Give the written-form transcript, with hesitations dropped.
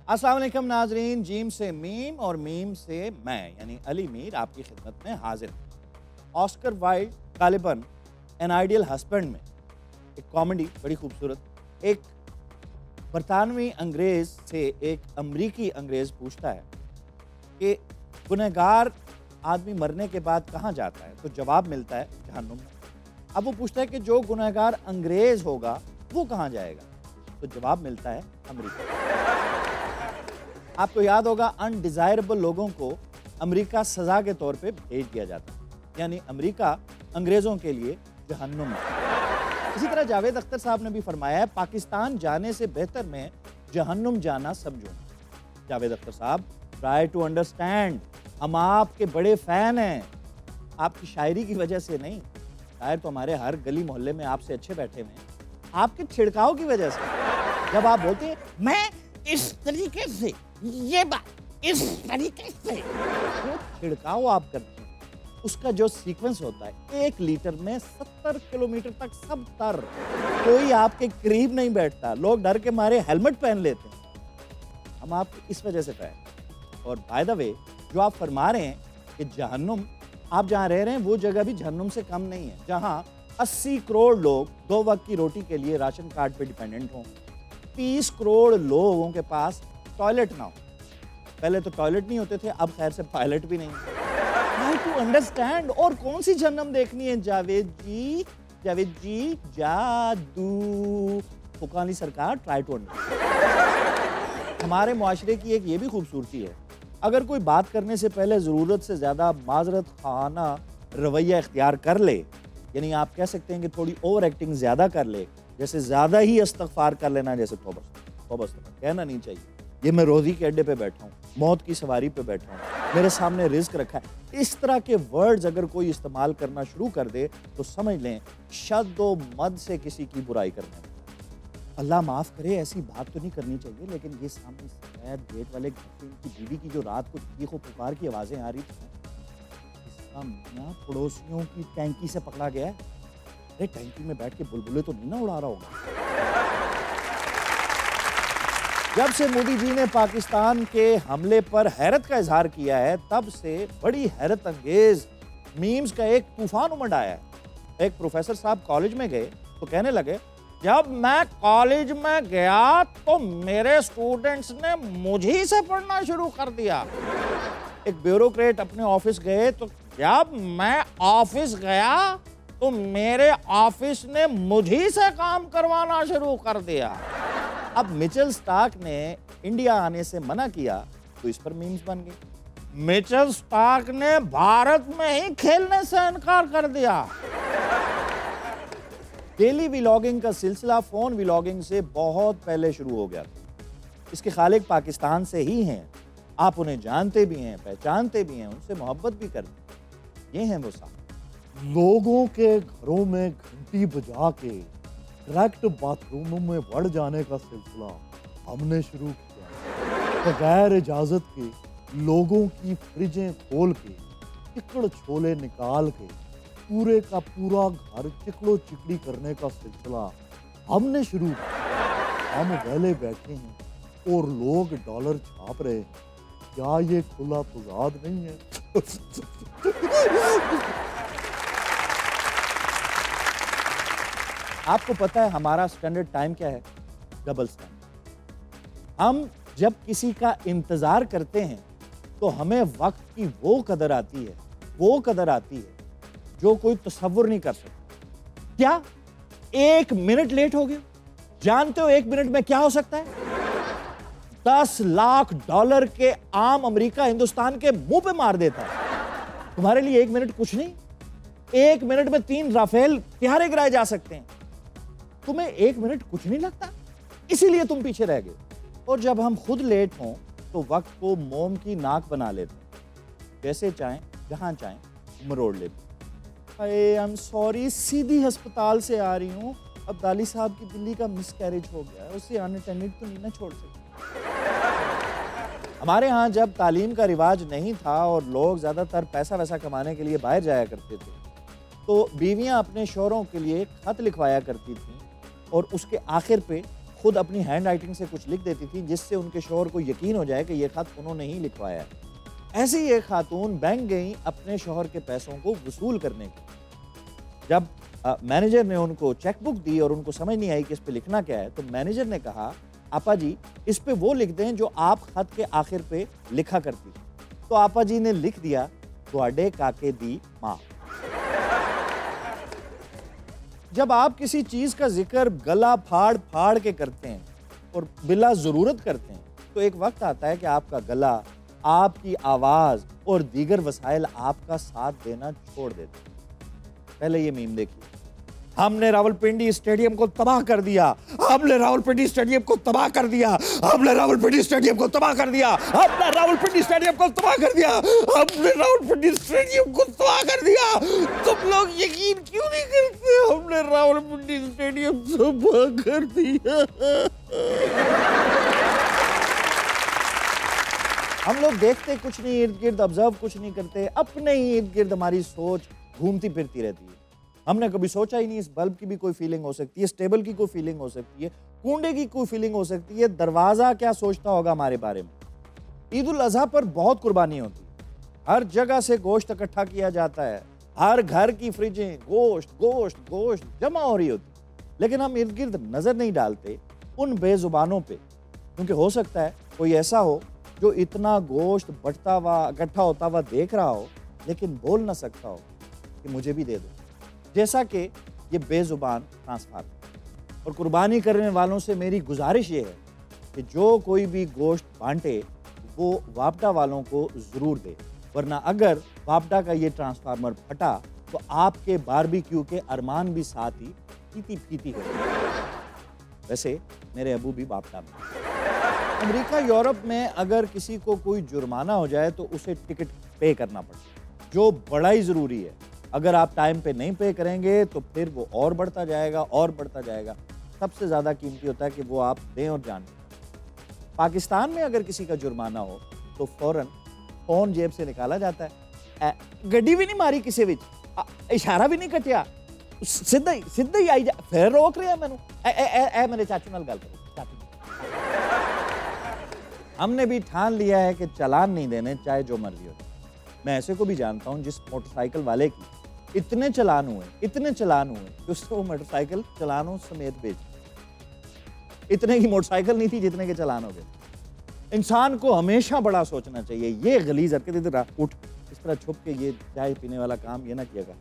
अस्सलाम वालेकुम नाजरीन, जीम से मीम और मीम से मैं यानी अली मीर आपकी खिदमत में हाजिर हूँ। ऑस्कर वाइल्ड गालिबन एन आइडियल हस्बैंड में एक कॉमेडी बड़ी खूबसूरत, एक बरतानवी अंग्रेज़ से एक अमरीकी अंग्रेज़ पूछता है कि गुनहगार आदमी मरने के बाद कहाँ जाता है, तो जवाब मिलता है जहन्नुम में। अब वो पूछता है कि जो गुनहगार अंग्रेज़ होगा वो कहाँ जाएगा, तो जवाब मिलता है अमरीका। आपको याद होगा अनडिज़ायरेबल लोगों को अमेरिका सज़ा के तौर पे भेज दिया जाता है, यानी अमेरिका अंग्रेज़ों के लिए जहन्नुम है। इसी तरह जावेद अख्तर साहब ने भी फरमाया है, पाकिस्तान जाने से बेहतर मैं जहन्नुम जाना समझूं। जावेद अख्तर साहब, ट्राई टू अंडरस्टैंड, हम आपके बड़े फ़ैन हैं, आपकी शायरी की वजह से नहीं, शायर तो हमारे हर गली मोहल्ले में आपसे अच्छे बैठे हुए हैं, आपके छिड़काव की वजह से। जब आप बोलते हैं मैं इस तरीके से, ये बात इस तरीके से, वो छिड़काव आप करते हैं, उसका जो सीक्वेंस होता है 1 लीटर में 70 किलोमीटर तक सब तर, कोई आपके करीब नहीं बैठता, लोग डर के मारे हेलमेट पहन लेते हैं। हम आपको इस वजह से कहें। और बाय द वे, जो आप फरमा रहे हैं कि जहन्नुम, आप जहाँ रह रहे हैं वो जगह भी जहन्नुम से कम नहीं है, जहाँ 80 करोड़ लोग 2 वक्त की रोटी के लिए राशन कार्ड पे डिपेंडेंट हों, 30 करोड़ लोगों के पास टॉयलेट ना हो। पहले तो टॉयलेट नहीं होते थे, अब खैर से पायलट भी नहीं। Try to understand. और कौन सी जन्नम देखनी है जावेद जी? जावेद जी, जादू फुकानी सरकार, ट्राई टू अंडरस्टैंड। हमारे मुआशरे की एक ये भी खूबसूरती है, अगर कोई बात करने से पहले ज़रूरत से ज़्यादा माजरत खाना रवैया इख्तियार कर ले, यानी आप कह सकते हैं कि थोड़ी ओवर एक्टिंग ज़्यादा कर ले, जैसे ज़्यादा ही इस्तग़फ़ार कर लेना, जैसे तौबा तौबा कहना नहीं चाहिए, ये मैं रोज़ी के अड्डे पे बैठा हूँ, मौत की सवारी पे बैठा हूँ, मेरे सामने रिस्क रखा है, इस तरह के वर्ड्स अगर कोई इस्तेमाल करना शुरू कर दे तो समझ लें शद्दो मद से किसी की बुराई करने। अल्लाह माफ़ करे, ऐसी बात तो नहीं करनी चाहिए, लेकिन ये सामने सफेद गेट वाले घर से इनकी बीवी की जो रात को चीखो पुकार की आवाज़ें आ रही थी, इसका मियां पड़ोसियों की टैंकी से पकड़ा गया है। अरे टैंकी में बैठ के बुलबुले तो नहीं ना उड़ा रहा होगा। जब से मोदी जी ने पाकिस्तान के हमले पर हैरत का इजहार किया है, तब से बड़ी हैरत अंगेज मीम्स का एक तूफान उमड़ आया है। एक प्रोफेसर साहब कॉलेज में गए तो कहने लगे, जब मैं कॉलेज में गया तो मेरे स्टूडेंट्स ने मुझी से पढ़ना शुरू कर दिया। एक ब्यूरोक्रेट अपने ऑफिस गए तो जब मैं ऑफिस गया तो मेरे ऑफिस ने मुझी से काम करवाना शुरू कर दिया। अब मिचेल स्टार्क ने इंडिया आने से मना किया तो इस पर मीम्स बन गए। मिचेल स्टार्क ने भारत में ही खेलने से इनकार कर दिया। डेली व्लॉगिंग का सिलसिला फोन व्लॉगिंग से बहुत पहले शुरू हो गया था। इसके खालिक पाकिस्तान से ही हैं, आप उन्हें जानते भी हैं, पहचानते भी हैं, उनसे मोहब्बत भी करते हैं। ये हैं वो साहब, लोगों के घरों में घंटी बजा के डायरेक्ट बाथरूमों में बढ़ जाने का सिलसिला हमने शुरू किया। बगैर इजाजत के लोगों की फ्रिजें खोल के चिकड़ छोले निकाल के पूरे का पूरा घर चिकड़ो चिकड़ी करने का सिलसिला हमने शुरू किया। हम वेले बैठे हैं और लोग डॉलर छाप रहे हैं, क्या ये खुला तजाद नहीं है? आपको पता है हमारा स्टैंडर्ड टाइम क्या है? Double standard. हम जब किसी का इंतजार करते हैं तो हमें वक्त की वो कदर आती है जो कोई तसव्वुर नहीं कर सकता। क्या 1 मिनट लेट हो गया? जानते हो 1 मिनट में क्या हो सकता है? 10 लाख डॉलर के आम अमेरिका हिंदुस्तान के मुंह पे मार देता है। तुम्हारे लिए 1 मिनट कुछ नहीं, 1 मिनट में 3 राफेल तिहारे गिराए जा सकते हैं। तुम्हें 1 मिनट कुछ नहीं लगता, इसीलिए तुम पीछे रह गए। और जब हम खुद लेट हों तो वक्त को मोम की नाक बना लेते हैं, जैसे चाहें जहां चाहें मरोड़ लेते। आई एम सॉरी, सीधी अस्पताल से आ रही हूँ, अब्दाली साहब की दिल्ली का मिसकैरेज हो गया है, उसे अनअटेंडेड तो नहीं ना छोड़ सकते। हमारे यहाँ जब तालीम का रिवाज नहीं था और लोग ज़्यादातर पैसा वैसा कमाने के लिए बाहर जाया करते थे, तो बीवियाँ अपने शौहरों के लिए खत लिखवाया करती थीं और उसके आखिर पे खुद अपनी हैंड राइटिंग से कुछ लिख देती थी जिससे उनके शौहर को यकीन हो जाए कि ये खत उन्होंने ही लिखवाया है। ऐसी एक खातून बैंक गई अपने शौहर के पैसों को वसूल करने के। जब मैनेजर ने उनको चेकबुक दी और उनको समझ नहीं आई कि इस पे लिखना क्या है, तो मैनेजर ने कहा, आपा जी इस पे वो लिख दें जो आप खत के आखिर पे लिखा करती। तो आपा जी ने लिख दिया, तुहाडे काके दी मां। जब आप किसी चीज का जिक्र गला फाड़ फाड़ के करते हैं और बिला जरूरत करते हैं, तो एक वक्त आता है कि आपका गला, आपकी आवाज और दीगर वसाइल आपका साथ देना छोड़ देते हैं। पहले ये मीम देखिए, हमने रावलपिंडी स्टेडियम को तबाह कर दिया, हमने रावलपिंडी स्टेडियम को तबाह कर दिया, हमने रावलपिंडी स्टेडियम को तबाह कर दिया, हमने रावलपिंडी स्टेडियम को तबाह कर दिया, हमने रावलपिंडी स्टेडियम को तबाह कर दिया। तुम लोग यकीन क्यों नहीं करते? हमने रावलपिंडी स्टेडियम तबाह कर दिया। हम लोग देखते कुछ नहीं, इर्द गिर्द ऑब्जर्व कुछ नहीं करते, अपने ही इर्द गिर्द हमारी सोच घूमती फिरती रहती है। हमने कभी सोचा ही नहीं इस बल्ब की भी कोई फीलिंग हो सकती है, इस टेबल की कोई फीलिंग हो सकती है, कूंडे की कोई फीलिंग हो सकती है, दरवाजा क्या सोचता होगा हमारे बारे में। ईद उल अजहा पर बहुत कुर्बानी होती है, हर जगह से गोश्त इकट्ठा किया जाता है, हर घर की फ्रिजें गोश्त गोश्त गोश्त जमा हो रही होती, लेकिन हम इर्द गिर्द नजर नहीं डालते उन बेजुबानों पे, क्योंकि हो सकता है कोई ऐसा हो जो इतना गोश्त बटता हुआ इकट्ठा होता हुआ देख रहा हो, लेकिन बोल ना सकता हो कि मुझे भी दे दो, जैसा कि ये बेजुबान ट्रांसफार्मर। और कुर्बानी करने वालों से मेरी गुजारिश ये है कि जो कोई भी गोश्त बांटे वो वापडा वालों को ज़रूर दे, वरना अगर वापडा का ये ट्रांसफार्मर फटा तो आपके बारबेक्यू के अरमान भी साथ ही फीती फीती हो जाएंगे। वैसे मेरे अबू भी वापडा में। अमेरिका यूरोप में अगर किसी को कोई जुर्माना हो जाए तो उसे टिकट पे करना पड़ता है, जो बड़ा ही ज़रूरी है। अगर आप टाइम पे नहीं पे करेंगे तो फिर वो और बढ़ता जाएगा और बढ़ता जाएगा। सबसे ज़्यादा कीमती होता है कि वो आप दें और जान। पाकिस्तान में अगर किसी का जुर्माना हो तो फौरन फ़ोन जेब से निकाला जाता है, गड्डी भी नहीं मारी किसी विच, इशारा भी नहीं कटिया, सीधा ही आई जा, फिर रोक रहा है मैनू, मेरे चाचू नाल गल करो, चाचू। हमने भी ठान लिया है कि चालान नहीं देने, चाहे जो मर्जी हो। मैं ऐसे को भी जानता हूं जिस मोटरसाइकिल वाले की इतने चालान हुए कि उसको वो मोटरसाइकिल चालानों समेत बेच, इतने की मोटरसाइकिल नहीं थी जितने के चालान हो गए। इंसान को हमेशा बड़ा सोचना चाहिए। ये गलीज हरकत, इधर उठ, इस तरह छुप के ये चाय पीने वाला काम ये ना किया कर।